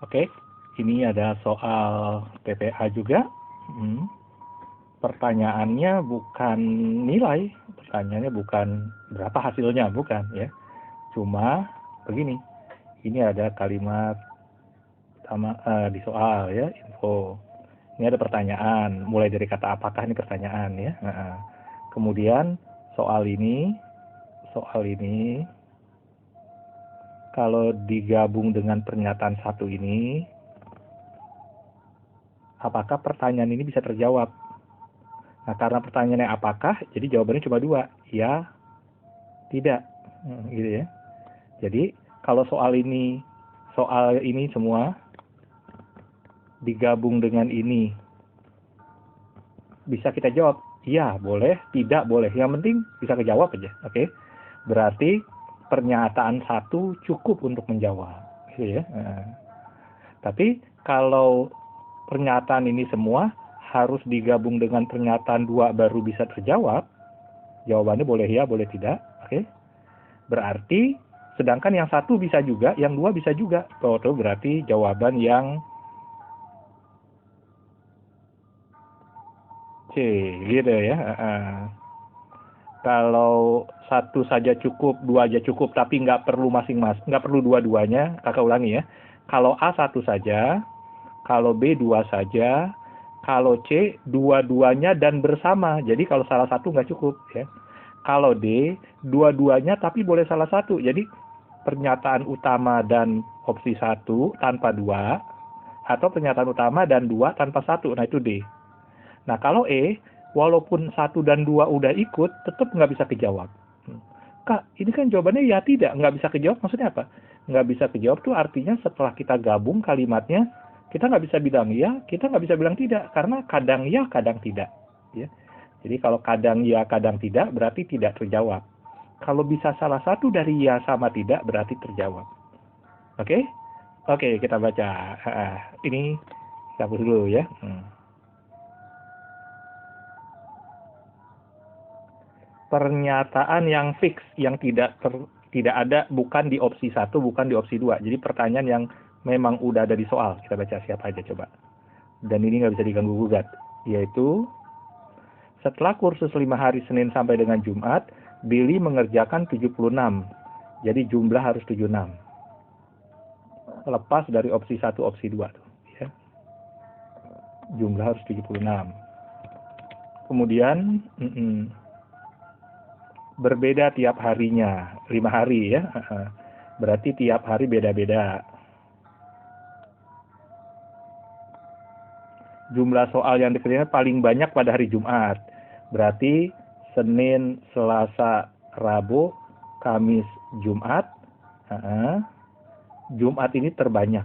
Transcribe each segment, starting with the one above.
Oke, ini ada soal PPA juga. Pertanyaannya bukan nilai, pertanyaannya bukan berapa hasilnya, bukan ya. Cuma begini, ini ada kalimat pertama di soal ya, info. Ini ada pertanyaan, mulai dari kata apakah ini pertanyaan ya. Kemudian soal ini kalau digabung dengan pernyataan satu ini, apakah pertanyaan ini bisa terjawab? Nah, karena pertanyaannya apakah, jadi jawabannya cuma dua, ya, tidak, gitu ya. Jadi kalau soal ini semua digabung dengan ini, bisa kita jawab, iya boleh, tidak boleh. Yang penting bisa kejawab aja, oke? Berarti pernyataan satu cukup untuk menjawab, gitu ya. Tapi kalau pernyataan ini semua harus digabung dengan pernyataan dua baru bisa terjawab, jawabannya boleh ya, boleh tidak, oke? Berarti sedangkan yang satu bisa juga, yang dua bisa juga. Itu berarti jawaban yang C, gitu ya. Kalau satu saja cukup, dua aja cukup, tapi nggak perlu masing-masing, nggak perlu dua-duanya. Kakak ulangi ya. Kalau A satu saja, kalau B dua saja, kalau C dua-duanya dan bersama. Jadi kalau salah satu nggak cukup ya. Kalau D dua-duanya tapi boleh salah satu. Jadi pernyataan utama dan opsi satu tanpa dua, atau pernyataan utama dan dua tanpa satu. Nah itu D. Nah kalau E, walaupun satu dan dua udah ikut, tetap nggak bisa kejawab. Kak, ini kan jawabannya ya tidak, nggak bisa kejawab. Maksudnya apa? Nggak bisa kejawab tuh artinya setelah kita gabung kalimatnya, kita nggak bisa bilang ya, kita nggak bisa bilang tidak, karena kadang ya, kadang tidak. Ya. Jadi kalau kadang ya, kadang tidak, berarti tidak terjawab. Kalau bisa salah satu dari ya sama tidak, berarti terjawab. Oke? Oke, kita baca. Ini kita hapus dulu ya. Pernyataan yang fix, yang tidak ada, bukan di opsi 1, bukan di opsi 2. Jadi pertanyaan yang memang udah ada di soal. Kita baca siapa aja coba. Dan ini nggak bisa diganggu gugat. Yaitu, setelah kursus 5 hari Senin sampai dengan Jumat, Billy mengerjakan 76. Jadi jumlah harus 76. Lepas dari opsi 1, opsi 2. Tuh, ya. Jumlah harus 76. Kemudian, berbeda tiap harinya, 5 hari ya. Berarti tiap hari beda-beda. Jumlah soal yang dikerjakan paling banyak pada hari Jumat. Berarti Senin, Selasa, Rabu, Kamis, Jumat. Jumat ini terbanyak.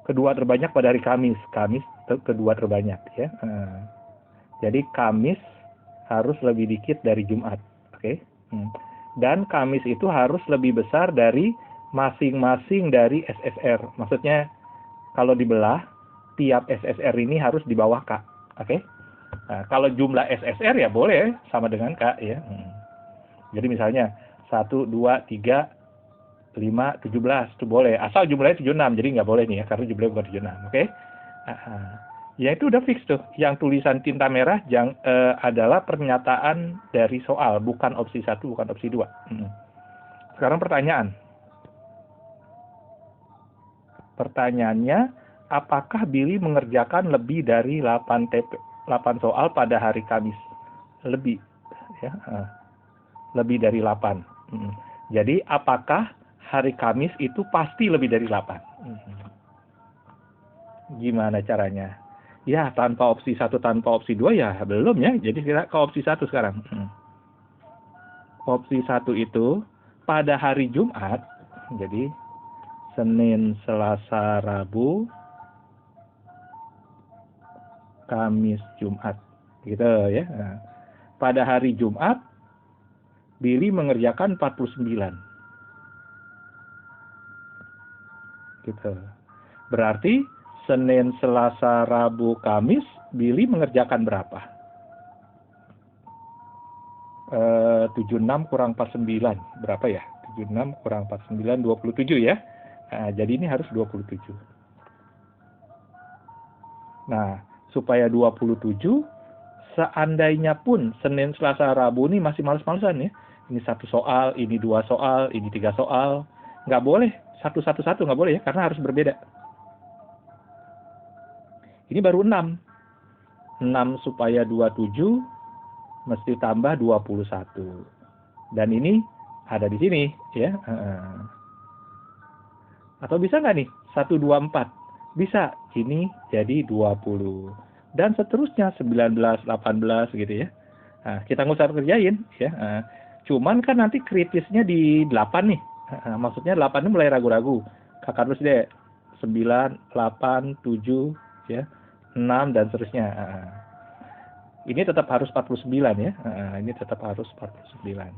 Kedua terbanyak pada hari Kamis. Kamis kedua terbanyak ya. Jadi Kamis harus lebih dikit dari Jumat. Oke? Dan Kamis itu harus lebih besar dari masing-masing dari SSR. Maksudnya kalau dibelah, tiap SSR ini harus di bawah K. Oke? Nah, kalau jumlah SSR ya boleh sama dengan K ya. Jadi misalnya 1, 2, 3, 5, 17 itu boleh. Asal jumlahnya 76, jadi nggak boleh nih ya, karena jumlahnya bukan 76. Oke? Ya itu udah fix tuh. Yang tulisan tinta merah adalah pernyataan dari soal, bukan opsi 1, bukan opsi 2. Sekarang pertanyaan. Pertanyaannya, apakah Billy mengerjakan lebih dari 8 soal pada hari Kamis? Lebih. Ya. Lebih dari 8. Jadi, apakah hari Kamis itu pasti lebih dari 8? Gimana caranya? Ya, tanpa opsi 1, tanpa opsi 2 ya belum ya. Jadi kita ke opsi 1 sekarang. Opsi 1 itu pada hari Jumat. Jadi Senin, Selasa, Rabu, Kamis, Jumat. Gitu ya. Nah, pada hari Jumat, Billy mengerjakan 49. Gitu. Berarti Senin, Selasa, Rabu, Kamis, Billy mengerjakan berapa? 76 kurang 49. Berapa ya? 76 kurang 49, 27 ya. Nah, jadi ini harus 27. Nah, supaya 27, seandainya pun Senin, Selasa, Rabu ini masih males-malesan ya. Ini 1 soal, ini 2 soal, ini 3 soal. Nggak boleh, satu-satu nggak boleh ya, karena harus berbeda. Ini baru 6. 6 supaya 27, mesti tambah 21. Dan ini ada di sini ya. Atau bisa nggak nih? 1, 2, 4. Bisa. Ini jadi 20. Dan seterusnya 19, 18 gitu ya. Nah, kita nggak usah kerjain ya. Cuman kan nanti kritisnya di 8 nih. Maksudnya 8 ini mulai ragu-ragu. Kakak terus deh. 9, 8, 7 ya. 6 dan seterusnya. Ini tetap harus 49 ya. Ini tetap harus 49.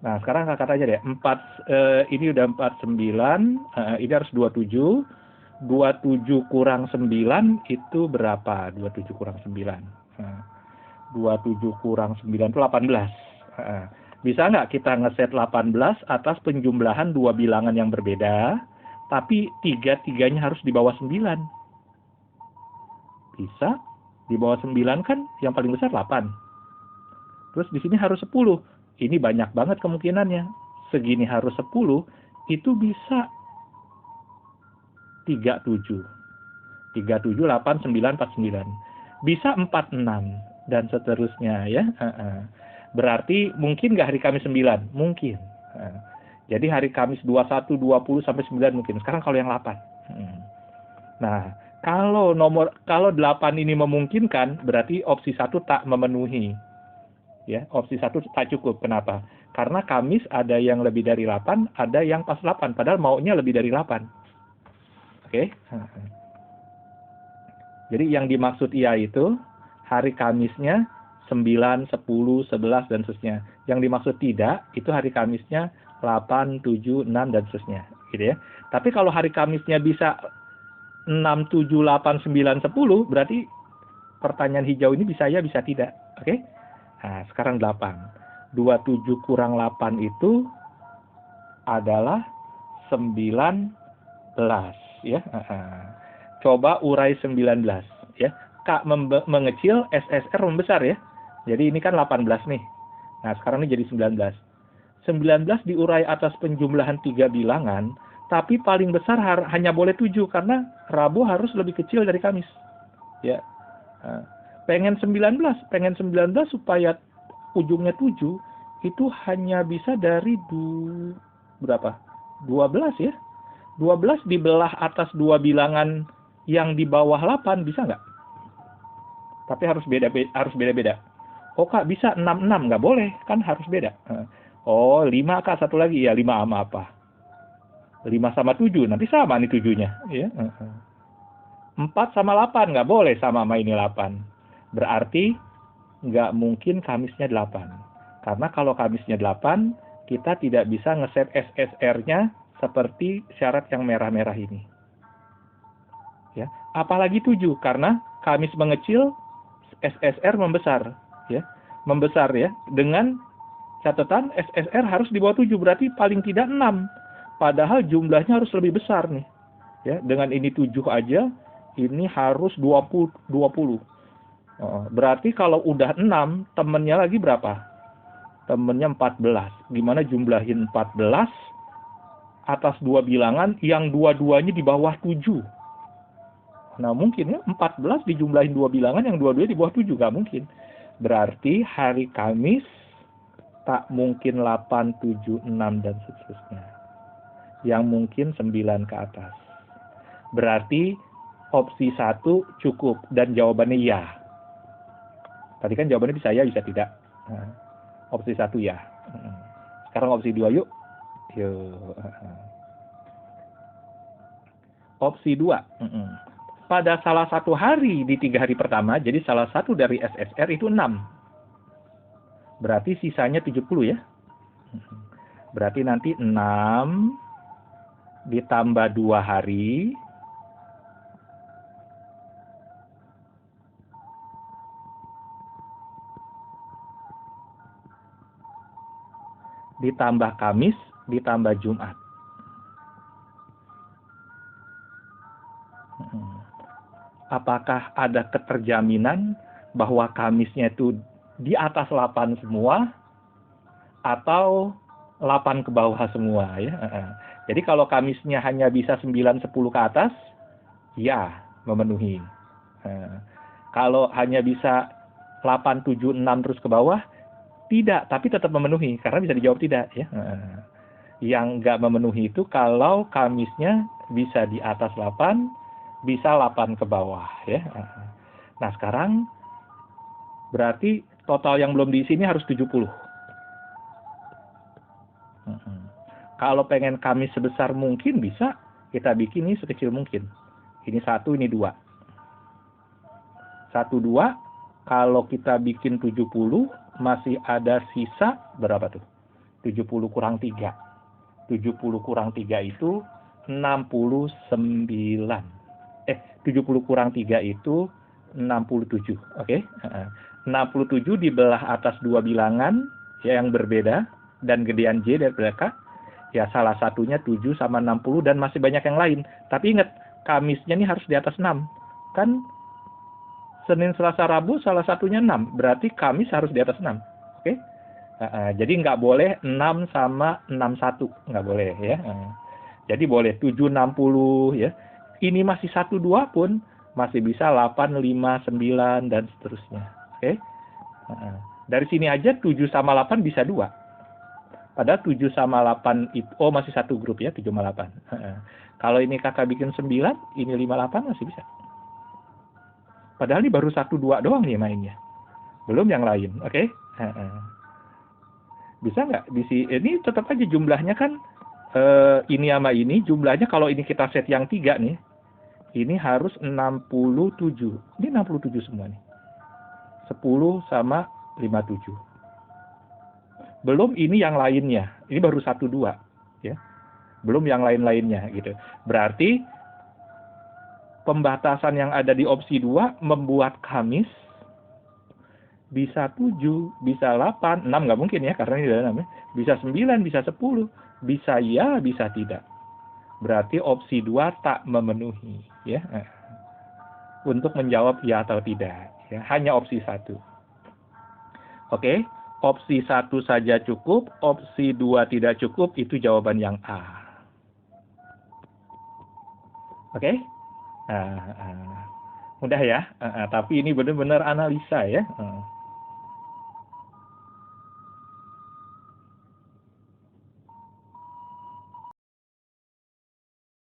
Nah, sekarang kakak aja deh. Ini udah 49, ini harus 27. 27 kurang 9 itu berapa? 27 kurang 9. 27 kurang 9 itu 18. Bisa nggak kita ngeset 18 atas penjumlahan dua bilangan yang berbeda, tapi tiga-tiganya harus di bawah 9? Bisa. Di bawah 9 kan yang paling besar 8. Terus di sini harus 10. Ini banyak banget kemungkinannya. Segini harus 10, itu bisa 37. 37, 8, 9, 49. Bisa 46 dan seterusnya ya. Berarti mungkin nggak hari Kamis 9? Mungkin. Jadi hari Kamis 21, 20 sampai 9 mungkin. Sekarang kalau yang 8. Nah, kalau 8 ini memungkinkan, berarti opsi 1 tak memenuhi. Ya, opsi 1 tak cukup. Kenapa? Karena Kamis ada yang lebih dari 8, ada yang pas 8, padahal maunya lebih dari 8. Oke? Jadi yang dimaksud iya itu hari Kamisnya 9, 10, 11 dan seterusnya. Yang dimaksud tidak itu hari Kamisnya 8, 7, 6 dan seterusnya, gitu ya. Tapi kalau hari Kamisnya bisa 6, 7, 8, 9, 10, berarti pertanyaan hijau ini bisa ya, bisa tidak. Oke? Nah, sekarang 8. 27 kurang 8 itu adalah 19 ya. Coba urai 19 ya. K mengecil, SSR membesar ya. Jadi ini kan 18 nih. Nah, sekarang ini jadi 19. 19 diurai atas penjumlahan 3 bilangan, tapi paling besar hanya boleh 7 karena Rabu harus lebih kecil dari Kamis. Ya. Pengen 19 supaya ujungnya 7 itu hanya bisa dari berapa? 12 ya. 12 dibelah atas 2 bilangan yang di bawah 8 bisa nggak? Tapi harus beda-beda. Oh Kak, bisa 66, nggak boleh, kan harus beda. Oh, 5 Kak, satu lagi ya, 5 sama apa? 5 sama 7, nanti sama nih 7-nya. Ya. 4 sama 8, nggak boleh sama ini 8. Berarti nggak mungkin Kamisnya 8. Karena kalau Kamisnya 8, kita tidak bisa ngeset SSR-nya seperti syarat yang merah-merah ini. Ya, apalagi 7 karena Kamis mengecil, SSR membesar, ya. Membesar ya. Dengan catatan SSR harus di bawah 7, berarti paling tidak 6. Padahal jumlahnya harus lebih besar nih. Ya, dengan ini 7 aja, ini harus 20. Berarti kalau udah 6, temennya lagi berapa? Temennya 14. Gimana jumlahin 14 atas 2 bilangan yang dua-duanya di bawah 7? Nah, mungkin ya 14 dijumlahin 2 bilangan yang dua-duanya di bawah 7, nggak mungkin. Berarti hari Kamis tak mungkin 8, 7, 6 dan seterusnya. Yang mungkin 9 ke atas. Berarti opsi 1 cukup dan jawabannya ya. Tadi kan jawabannya bisa ya, bisa tidak. Nah, opsi 1 ya. Sekarang opsi 2 yuk. Opsi 2. Pada salah satu hari di 3 hari pertama, jadi salah satu dari SSR itu 6. Berarti sisanya 70 ya. Berarti nanti 6 ditambah 2 hari ditambah Kamis, ditambah Jumat. Apakah ada keterjaminan bahwa Kamisnya itu di atas 8 semua atau 8 ke bawah semua ya? Jadi kalau Kamisnya hanya bisa 9, 10 ke atas, ya memenuhi. Kalau hanya bisa 8, 7, 6 terus ke bawah, tidak, tapi tetap memenuhi karena bisa dijawab tidak ya. Yang nggak memenuhi itu kalau Kamisnya bisa di atas 8, bisa 8 ke bawah ya. Nah, sekarang berarti total yang belum diisi ini harus 70. Kalau pengen Kamis sebesar mungkin bisa kita bikin ini sekecil mungkin. Ini 1, ini 2. 1, 2, kalau kita bikin 70 masih ada sisa berapa tuh? 70 kurang 3. 70 kurang 3 itu 69. 70 kurang 3 itu 67. Oke? 67 dibelah atas 2 bilangan ya, yang berbeda dan gedean J dari mereka. Ya salah satunya 7 sama 60 dan masih banyak yang lain. Tapi ingat, Kamisnya ini harus di atas 6. Kan Senin, Selasa, Rabu salah satunya 6. Berarti Kamis harus di atas 6. Oke? Jadi nggak boleh 6 sama 61. Nggak boleh ya. Jadi boleh 7, 60 ya. Ini masih 1, 2 pun masih bisa 8, 5, 9 dan seterusnya. Oke? Dari sini aja 7 sama 8 bisa 2. Padahal 7 sama 8 itu masih satu grup ya, 7 sama 8. Kalau ini kakak bikin 9, ini 58 masih bisa. Padahal ini baru 1, 2 doang nih mainnya. Belum yang lain, oke? Bisa nggak? Ini tetap aja jumlahnya kan ini sama ini, jumlahnya kalau ini kita set yang 3 nih, ini harus 67. Ini 67 semua nih. 10 sama 57. Belum ini yang lainnya. Ini baru 1, 2. Ya. Belum yang lain-lainnya. Gitu. Berarti pembatasan yang ada di opsi 2 membuat Kamis bisa 7, bisa 8, 6 nggak mungkin ya, karena ini ada 6 ya. Bisa 9, bisa 10, bisa ya, bisa tidak. Berarti opsi 2 tak memenuhi. Ya. Untuk menjawab ya atau tidak. Ya. Hanya opsi 1. Oke, opsi 1 saja cukup, opsi 2 tidak cukup, itu jawaban yang A. Oke? Mudah ya, tapi ini benar-benar analisa ya.